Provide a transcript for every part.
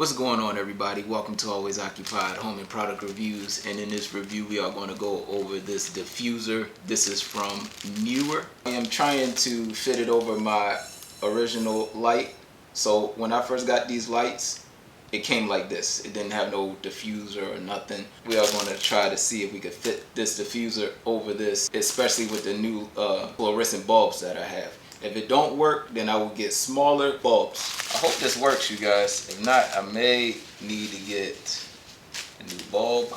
What's going on, everybody? Welcome to Always Occupied Home and Product Reviews, and in this review we are going to go over this diffuser. This is from Neewer. I am trying to fit it over my original light. So when I first got these lights, it came like this. It didn't have no diffuser or nothing. We are going to try to see if we could fit this diffuser over this, especially with the new fluorescent bulbs that I have. If it don't work, then I will get smaller bulbs. I hope this works, you guys. If not, I may need to get a new bulb.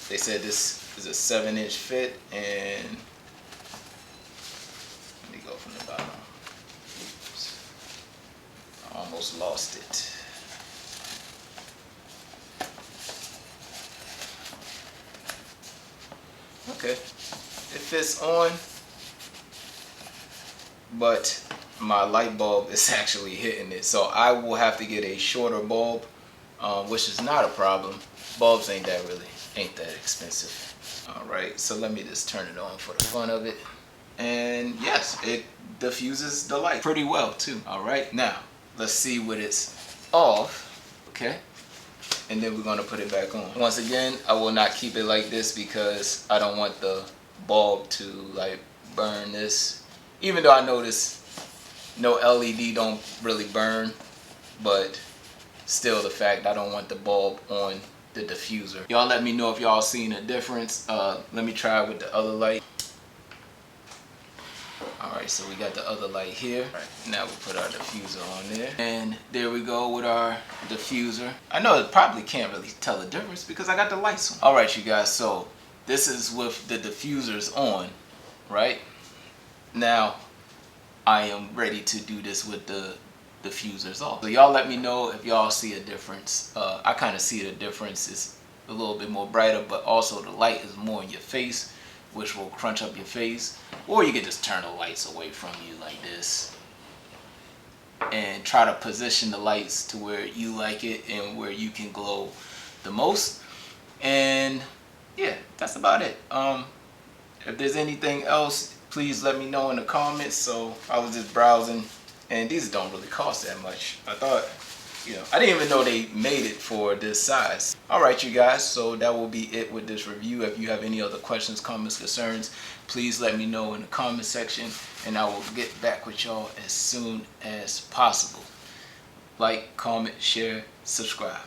They said this is a 7-inch fit, and let me go from the bottom. Oops. I almost lost it. Okay, it fits on, but my light bulb is actually hitting it, so I will have to get a shorter bulb, which is not a problem. Bulbs ain't that expensive. All right, so let me just turn it on for the fun of it, and yes, it diffuses the light pretty well too. All right, now let's see when it's off. Okay, and then we're going to put it back on. Once again, I will not keep it like this because I don't want the bulb to like burn this, even though I notice no LED don't really burn, but still the fact I don't want the bulb on the diffuser. Y'all let me know if y'all seen a difference. Let me try it with the other light. Alright, so we got the other light here. Right, now we put our diffuser on there. And there we go with our diffuser. I know it probably can't really tell the difference because I got the lights on. Alright, you guys, so this is with the diffusers on, right? Now, I am ready to do this with the diffusers off. So y'all let me know if y'all see a difference. I kind of see the difference. It's a little bit more brighter, but also the light is more in your face, which will crunch up your face. Or you can just turn the lights away from you like this and try to position the lights to where you like it and where you can glow the most. And yeah, that's about it. If there's anything else, please let me know in the comments. So I was just browsing, and these don't really cost that much. I thought, I didn't even know they made it for this size. Alright, you guys, so that will be it with this review. If you have any other questions, comments, concerns, please let me know in the comment section, and I will get back with y'all as soon as possible. Like, comment, share, subscribe.